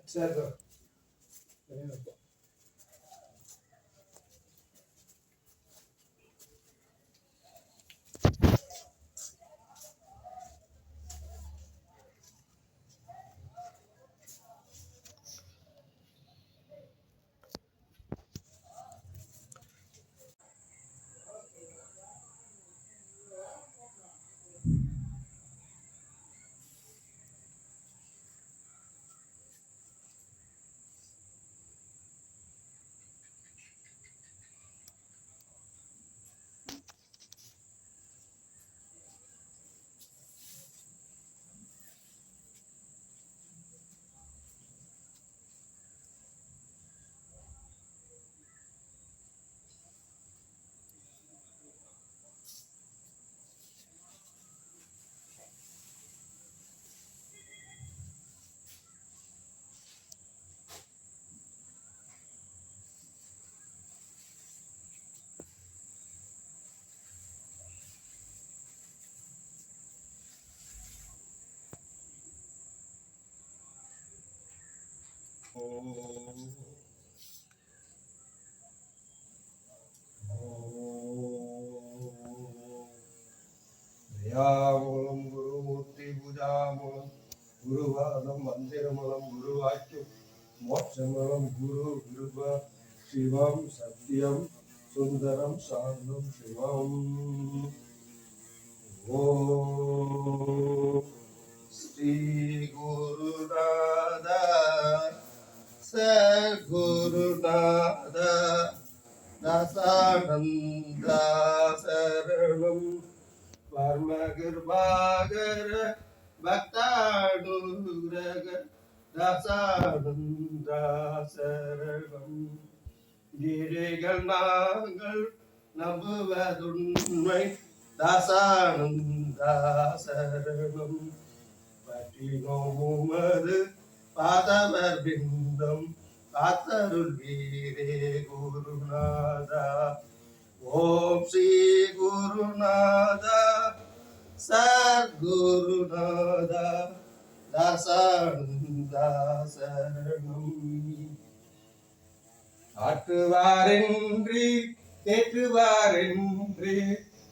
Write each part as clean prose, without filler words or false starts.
சரி தயாமூலம் குருமூர்த்தி பூஜாமூலம் குருவாதம் மந்திரமூலம் குருவாக்கியம் மோட்சமூலம் குரு கிருப சிவம் சத்தியம் சுந்தரம் சாந்தம் சிவம் ஓம் ஸ்ரீ குருநாத சத்குருநாத தசானந்தா சரணம் பரமகிருபாகர பக்தானுரக தசானந்தா சரணம் கிரிகள் நாங்கள் நம்புவதுண்மை தசானந்தா சரணம் பற்றினோமது பாதவர் பிந்தம் காத்தருள் வீரே குருநாதா ஓம் ஸ்ரீ குருநாதா சத்குருநாதா தசானந்தா சரணம் ஆற்றுவாரின்றி கேட்டுவாரின்றி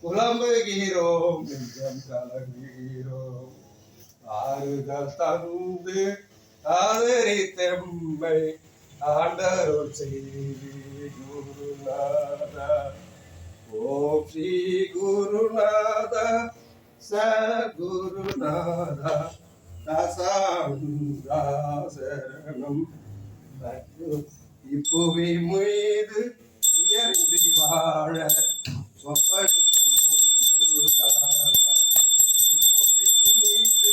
புலம்புகிறோம் நெஞ்சம் கலங்குகிறோம் ஆறுதல் தந்து ஆதரித்தெம்மை ஆண்டருள் செய்தி குருநாதா ஓம் ஸ்ரீ குருநாதா சத்குருநாதா தசானந்தா சரணம் இப்புவி மீது உயர்ந்து வாழ ஒப்படைத்தோம் குருநாதா இப்புவி மீது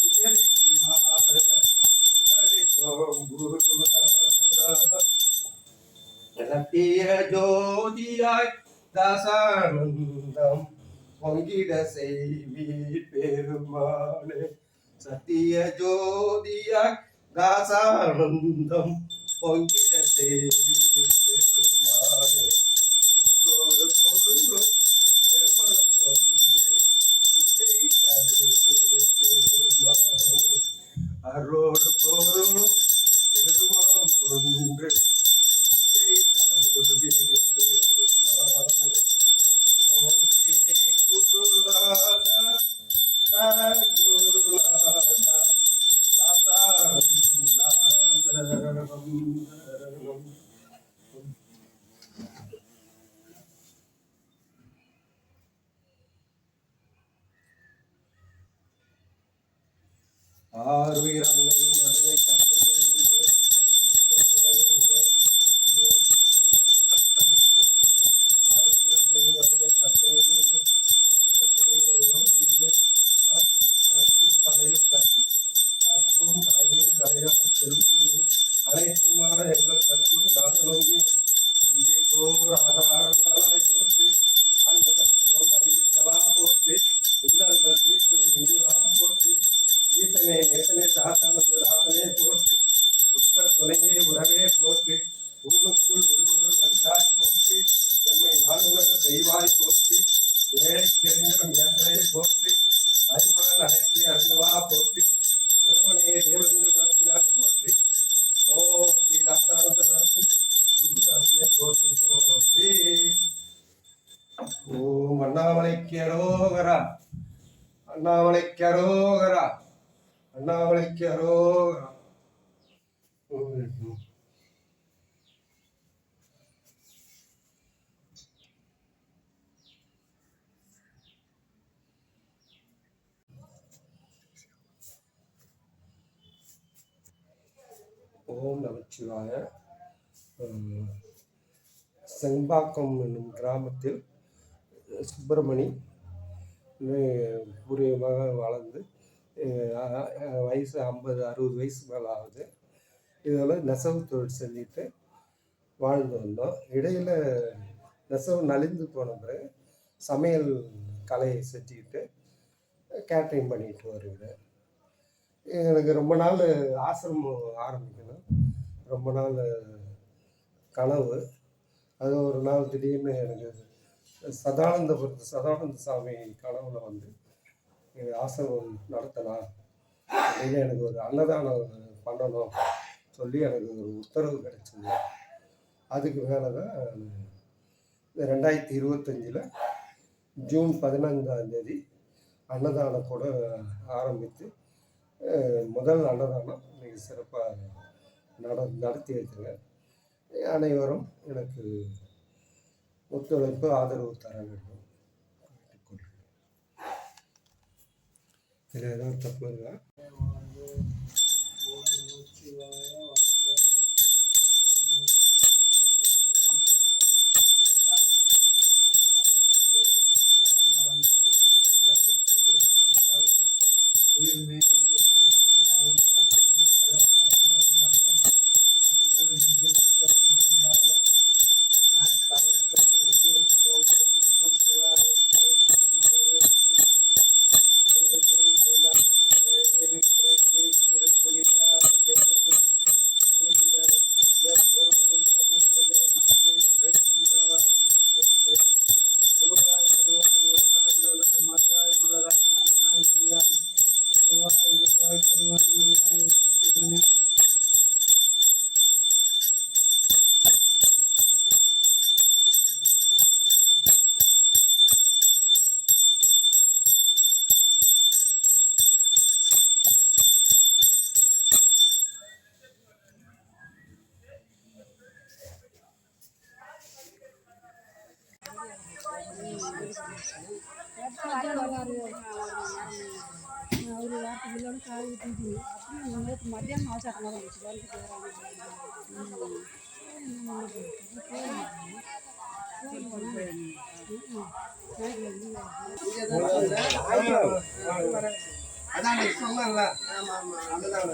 உயர்ந்து வாழ ஒப்படைத்தோம் குருநாதா சத்திய ஜோதியாய் தசானந்தம் பொங்கிட செய்வீர் பெருமாளே சத்திய ஜோதியாய் தாசானந்தம் பொங்கிட செய்வீர் பெருமாளே அரோடு பொருளும் பெருமளம் கொண்டு இசை தருவே பெருமாளே அரோடு பொருளும் பெருமளம் கொண்டு இசை தருவே பெருமாளே ஓம் ஸ்ரீ குருநாதா சத்குருநாதா தசானந்தா சரணம் ஆறுயிர் அன்னையும் அருமை தந்தையும் நீயே, துணையும் உதவும் நீயே. ஆறுயிர் அன்னையும் அருமை தந்தையும் நீயே, துணையே உதவும் நீயே. கற்கும் கலையும் கற்கும் கலையும் கலையாக செல்லும் நீயே. அனைத்துமான எங்கள் கற்பூர் நாங்களும் நீ. அன்பிற்கோர் ஆதாரமாய் போற்றி, ஆழ்ந்த தத்துவம் அறிவித்தவா போற்றி, இல்லங்கள் தீர்க்கும் இனிவா போற்றி. ஈசனே நேசனே தாத்தனது தாத்தனே போற்றி, உற்ற துணையே உறவே போற்றி, ஊனுக்குள் ஒருவருள் கண்டாய் போற்றி, எம்மை நானுணர தெய்வாய் போற்றி, ஏழை தெரிஞரும் ஏற்றையை போற்றி, ஐம்பலன் அடக்கி அருந்தவா போற்றி, ஒருவனே தேவென்று பக்தினாய் போற்றி. ஓம் ஸ்ரீ தாத்தானந்தராசன் சுகுதாசனே போற்றி போற்றி. ஓம் அண்ணாமலைக்கு அரோகரா, அண்ணாமலைக்கு அரோகரா, அண்ணாமலைக்கு அரோகரா. ஓம் நமச்சிவாய. செம்பாக்கம் என்னும் கிராமத்தில் சுப்பிரமணி புரியமாக வளர்ந்து வயசு 50-60 வயசு மேலே ஆகுது. இதில் நெசவு தொழில் செஞ்சுட்டு வாழ்ந்து வந்தோம். இடையில் நெசவு நலிந்து போன பிறகு சமையல் கலையை செஞ்சுக்கிட்டு கேட்ரிங் பண்ணிட்டு வருகிறேன். எனக்கு ரொம்ப நாள் ஆசிரமம் ஆரம்பிக்கணும், ரொம்ப நாள் கனவு. அது ஒரு நாள் திடீர்னு எனக்கு சதானந்த சாமி கனவுல வந்து ஆசிரமம் நடத்தலாம் அப்படின்னு எனக்கு ஒரு அன்னதானம் பண்ணணும் சொல்லி எனக்கு ஒரு உத்தரவு கிடைச்சிது. அதுக்கு மேலே தான் 2025 ஜூன் 15 அன்னதானம் கூட ஆரம்பித்து முதல் அன்னதானம் இன்னைக்கு சிறப்பாக நடத்தி வைக்கிறேன். அனைவரும் எனக்கு ஒத்துழைப்பு ஆதரவு தர வேண்டும். இதில் ஏதாவது தப்பு இருக்கா? மத்தியானம் ஆச்சாரம் அதான் சொன்னல. அதுதான்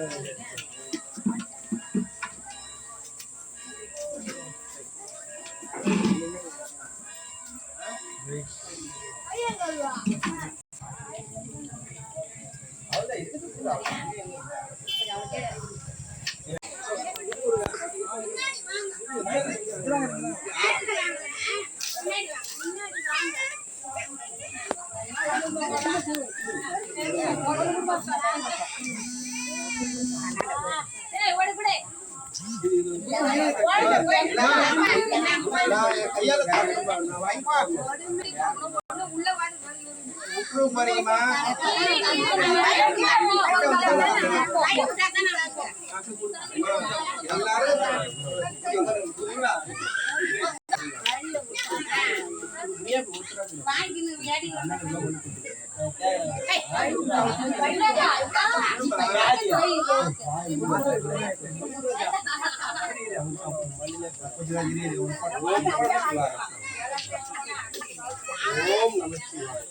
ஓம் நமச்சிவாய.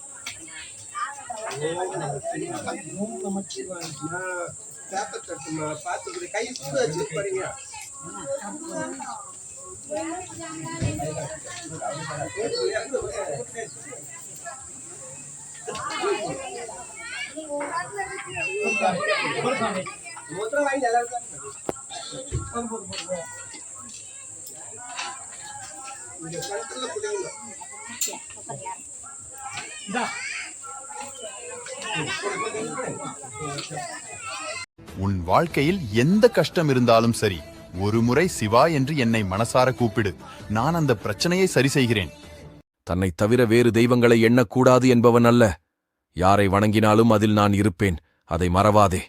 ஓம் நமச்சிவாய. சேப்பத்தட்டுமா பார்த்து கை சுடு வச்சு பாருங்க. மூத்திரம் வாங்கி எல்லாருக்கும் இங்க கழுத்துல குடிங்க. உன் வாழ்க்கையில் எந்த கஷ்டம் இருந்தாலும் சரி, ஒரு முறை சிவா என்று என்னை மனசார கூப்பிடு. நான் அந்த பிரச்சனையை சரி செய்கிறேன். தன்னை தவிர வேறு தெய்வங்களை எண்ணக்கூடாது என்பவன் அல்ல. யாரை வணங்கினாலும் அதில் நான் இருப்பேன். அதை மறவாதே.